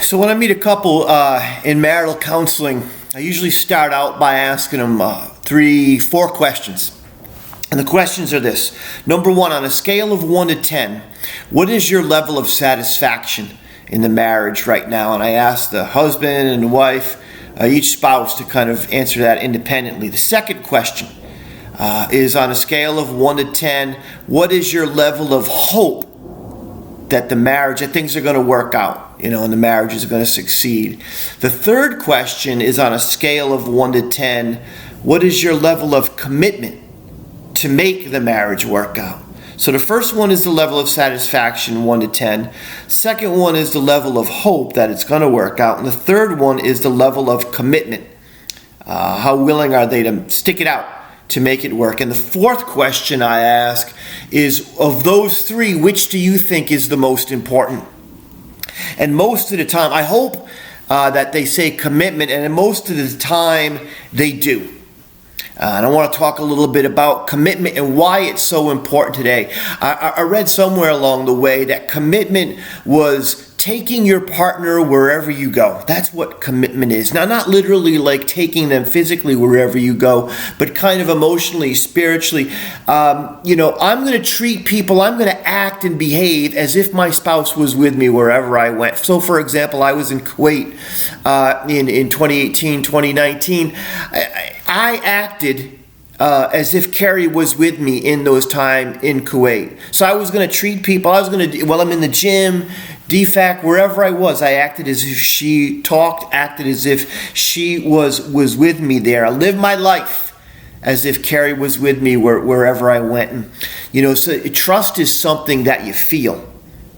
So when I meet a couple in marital counseling, I usually start out by asking them 4 questions. And the questions are this. Number 1, on a scale of 1 to 10, what is your level of satisfaction in the marriage right now? And I ask the husband and the wife, each spouse, to kind of answer that independently. The second question is, on a scale of 1 to 10, what is your level of hope that that things are going to work out, and the marriage is going to succeed? The third question is, on a scale of 1 to 10, what is your level of commitment to make the marriage work out? So the first one is the level of satisfaction, 1 to 10. Second one is the level of hope that it's going to work out. And the third one is the level of commitment. How willing are they to stick it out to make it work? And the fourth question I ask is, of those 3, which do you think is the most important? And most of the time, I hope that they say commitment, and most of the time they do. And I want to talk a little bit about commitment and why it's so important today. I read somewhere along the way that commitment was taking your partner wherever you go. That's what commitment is. Now, not literally like taking them physically wherever you go, but kind of emotionally, spiritually. I'm going to treat people, I'm going to act and behave as if my spouse was with me wherever I went. So, for example, I was in Kuwait in 2018, 2019. I acted as if Carrie was with me in those time in Kuwait. So I was going to treat people, while I'm in the gym, DFAC, wherever I was, I acted as if she acted as if she was with me there. I lived my life as if Carrie was with me wherever I went. And, so trust is something that you feel.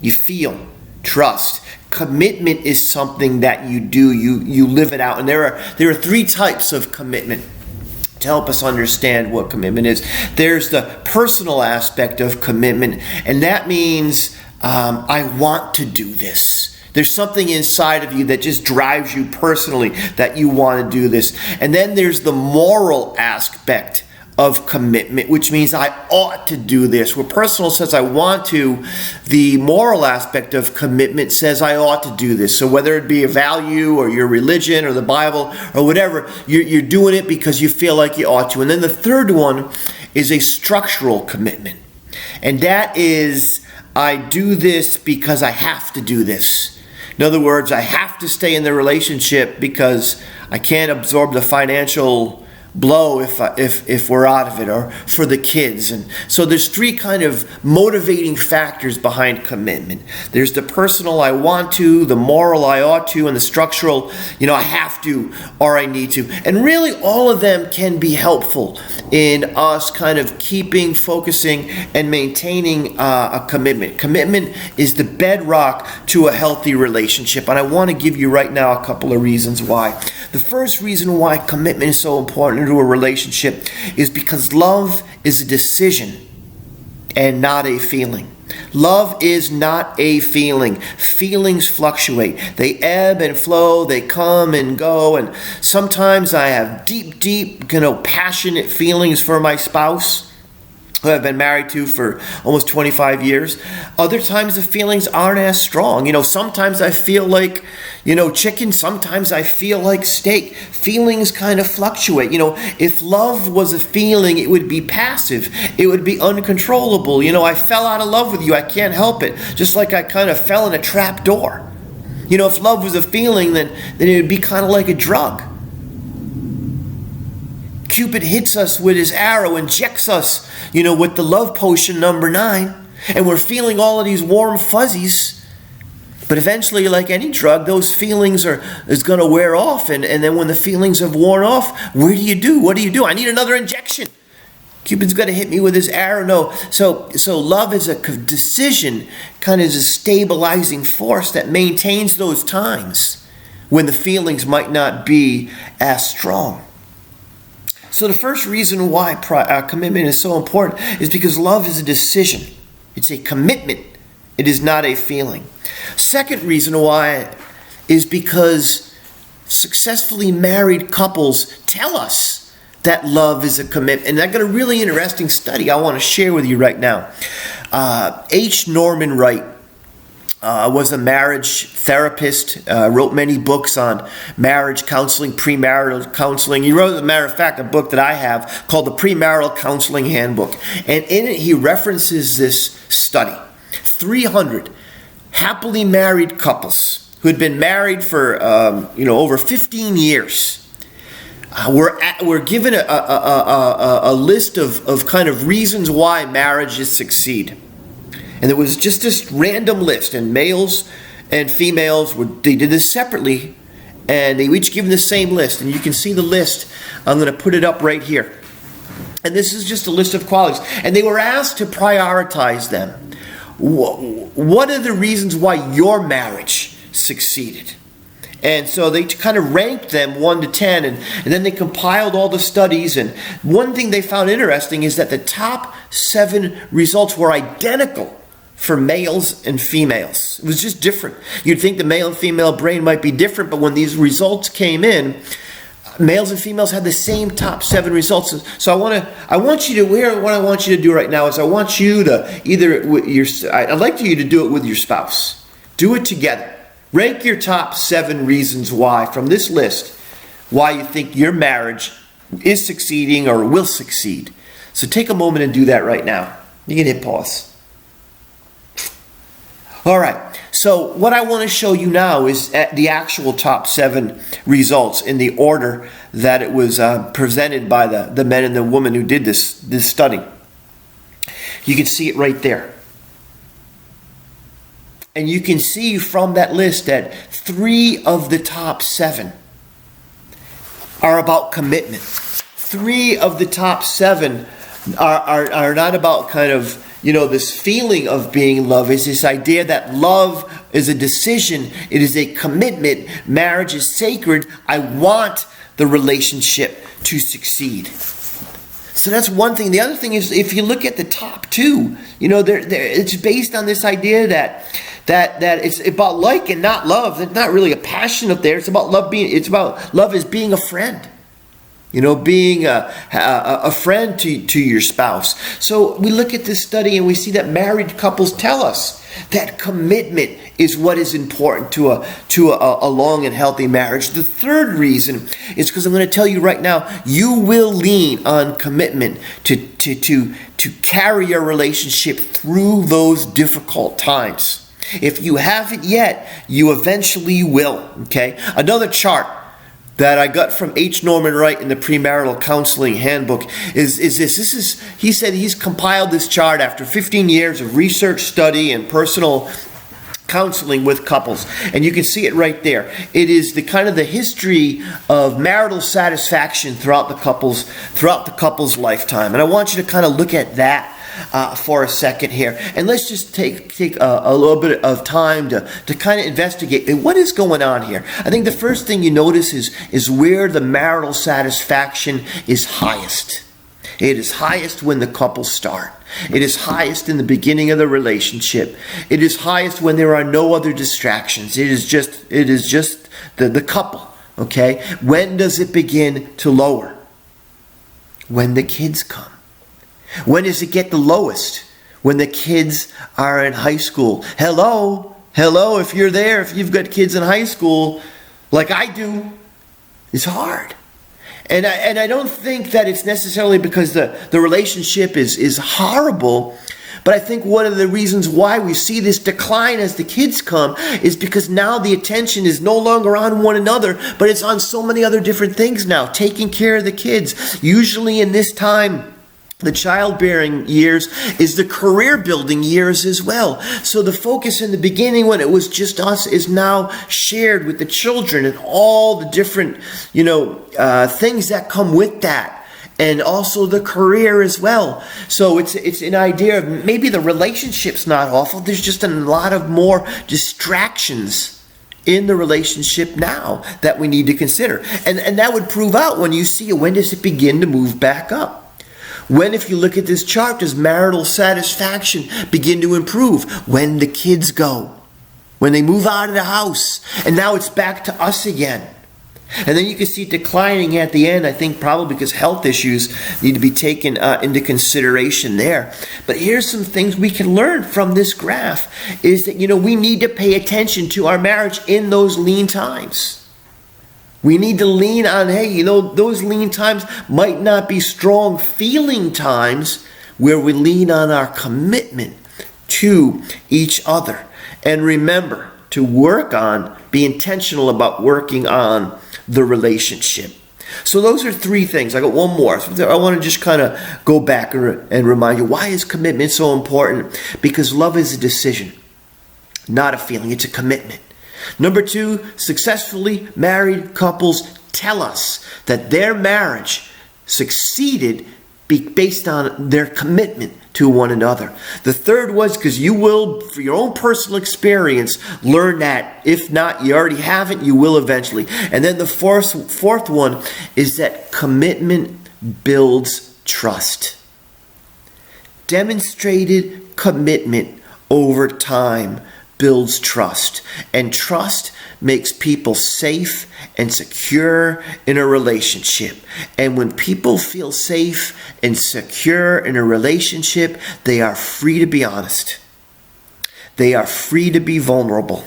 You feel trust. Commitment is something that you do. You live it out. And there are 3 types of commitment to help us understand what commitment is. There's the personal aspect of commitment, and that means I want to do this. There's something inside of you that just drives you personally that you want to do this. And then there's the moral aspect of commitment, which means I ought to do this. Where personal says I want to, the moral aspect of commitment says I ought to do this. So whether it be a value or your religion or the Bible or whatever, you're doing it because you feel like you ought to. And then the third one is a structural commitment. And that is, I do this because I have to do this. In other words, I have to stay in the relationship because I can't absorb the financial blow if we're out of it, or for the kids. And so there's 3 kind of motivating factors behind commitment. There's the personal, I want to, the moral, I ought to, and the structural, I have to or I need to. And really all of them can be helpful in us kind of focusing and maintaining a commitment. Commitment is the bedrock to a healthy relationship, and I want to give you right now a couple of reasons why. The first reason why commitment is so important into a relationship is because love is a decision and not a feeling. Love is not a feeling. Feelings fluctuate. They ebb and flow. They come and go. And sometimes I have deep, passionate feelings for my spouse, who I've been married to for almost 25 years. Other times the feelings aren't as strong. Sometimes I feel like, chicken. Sometimes I feel like steak. Feelings kind of fluctuate. If love was a feeling, it would be passive. It would be uncontrollable. I fell out of love with you. I can't help it. Just like I kind of fell in a trap door. If love was a feeling, then it would be kind of like a drug. Cupid hits us with his arrow, injects us, with the love potion number 9, and we're feeling all of these warm fuzzies. But eventually, like any drug, those feelings is going to wear off, and then when the feelings have worn off, what do you do? I need another injection. Cupid's going to hit me with his arrow. No, so love is a decision, kind of is a stabilizing force that maintains those times when the feelings might not be as strong. So the first reason why commitment is so important is because love is a decision. It's a commitment. It is not a feeling. Second reason why is because successfully married couples tell us that love is a commitment. And I got a really interesting study I want to share with you right now. Norman Wright was a marriage therapist, wrote many books on marriage counseling, premarital counseling. He wrote, as a matter of fact, a book that I have called the Premarital Counseling Handbook. And in it, he references this study. 300 happily married couples who had been married for over 15 years were given a list of kind of reasons why marriages succeed. And it was just this random list, and males and females, they did this separately, and they were each given the same list. And you can see the list. I'm going to put it up right here. And this is just a list of qualities. And they were asked to prioritize them. What are the reasons why your marriage succeeded? And so they kind of ranked them 1 to 10, and then they compiled all the studies. And one thing they found interesting is that the top 7 results were identical for males and females. It was just different. You'd think the male and female brain might be different, but when these results came in, males and females had the same top 7 results. So what I want you to do right now is I want you to I'd like you to do it with your spouse. Do it together. Rank your top 7 reasons why from this list, why you think your marriage is succeeding or will succeed. So take a moment and do that right now. You can hit pause. All right, so what I want to show you now is the actual top 7 results in the order that it was presented by the men and the women who did this study. You can see it right there. And you can see from that list that 3 of the top 7 are about commitment. 3 of the top 7 are not about kind of, this feeling of being in love. Is this idea that love is a decision. It is a commitment. Marriage is sacred. I want the relationship to succeed. So that's one thing. The other thing is, if you look at the top 2, it's based on this idea that it's about like and not love. There's not really a passion up there. It's about love as being a friend. Being a friend to your spouse. So we look at this study and we see that married couples tell us that commitment is what is important to a long and healthy marriage. The third reason is because I'm going to tell you right now, you will lean on commitment to carry your relationship through those difficult times. If you haven't yet, you eventually will. Okay? Another chart that I got from H. Norman Wright in the Premarital Counseling Handbook is this. He said he's compiled this chart after 15 years of research, study, and personal counseling with couples. And you can see it right there. It is the kind of the history of marital satisfaction throughout the couple's lifetime. And I want you to kind of look at that for a second here, and let's just take a little bit of time to kind of investigate what is going on here. I think the first thing you notice is where the marital satisfaction is highest. It is highest when the couples start. It is highest in the beginning of the relationship. It is highest when there are no other distractions. It is just the couple. Okay? When does it begin to lower? When the kids come. When does it get the lowest? When the kids are in high school. Hello, if you're there, if you've got kids in high school, like I do, it's hard. And I don't think that it's necessarily because the relationship is horrible, but I think one of the reasons why we see this decline as the kids come is because now the attention is no longer on one another, but it's on so many other different things now. Taking care of the kids. Usually in this time, the childbearing years is the career building years as well. So the focus in the beginning when it was just us is now shared with the children and all the different, things that come with that. And also the career as well. So it's an idea of maybe the relationship's not awful. There's just a lot of more distractions in the relationship now that we need to consider. And that would prove out when you see when does it begin to move back up. When, if you look at this chart, does marital satisfaction begin to improve? When the kids go. When they move out of the house. And now it's back to us again. And then you can see it declining at the end, I think probably because health issues need to be taken into consideration there. But here's some things we can learn from this graph is that, we need to pay attention to our marriage in those lean times. We need to lean on, those lean times might not be strong feeling times where we lean on our commitment to each other. And remember to be intentional about working on the relationship. So those are three things. I got one more. I want to just kind of go back and remind you, why is commitment so important? Because love is a decision, not a feeling. It's a commitment. Number 2, successfully married couples tell us that their marriage succeeded based on their commitment to one another. The third was because you will, for your own personal experience, learn that. If not, you already haven't, you will eventually. And then the fourth one is that commitment builds trust. Demonstrated commitment over time builds trust. And trust makes people safe and secure in a relationship. And when people feel safe and secure in a relationship, they are free to be honest. They are free to be vulnerable.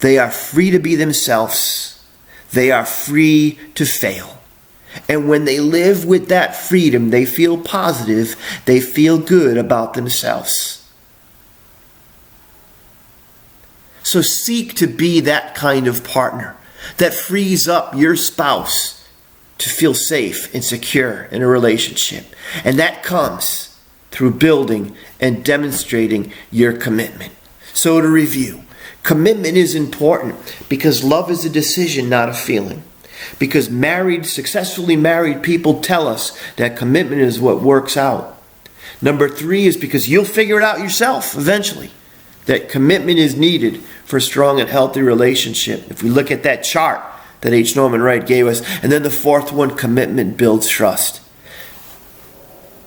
They are free to be themselves. They are free to fail. And when they live with that freedom, they feel positive. They feel good about themselves. So seek to be that kind of partner that frees up your spouse to feel safe and secure in a relationship. And that comes through building and demonstrating your commitment. So to review, commitment is important because love is a decision, not a feeling. Because successfully married people tell us that commitment is what works out. Number 3 is because you'll figure it out yourself eventually. That commitment is needed for a strong and healthy relationship. If we look at that chart that H. Norman Wright gave us. And then the fourth one, commitment builds trust.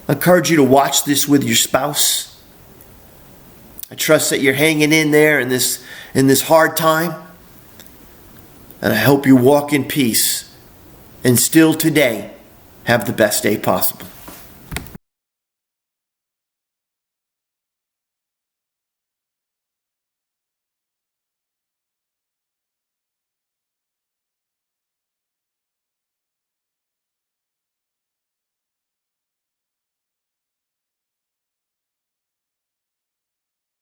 I encourage you to watch this with your spouse. I trust that you're hanging in there in this hard time. And I hope you walk in peace and still today have the best day possible.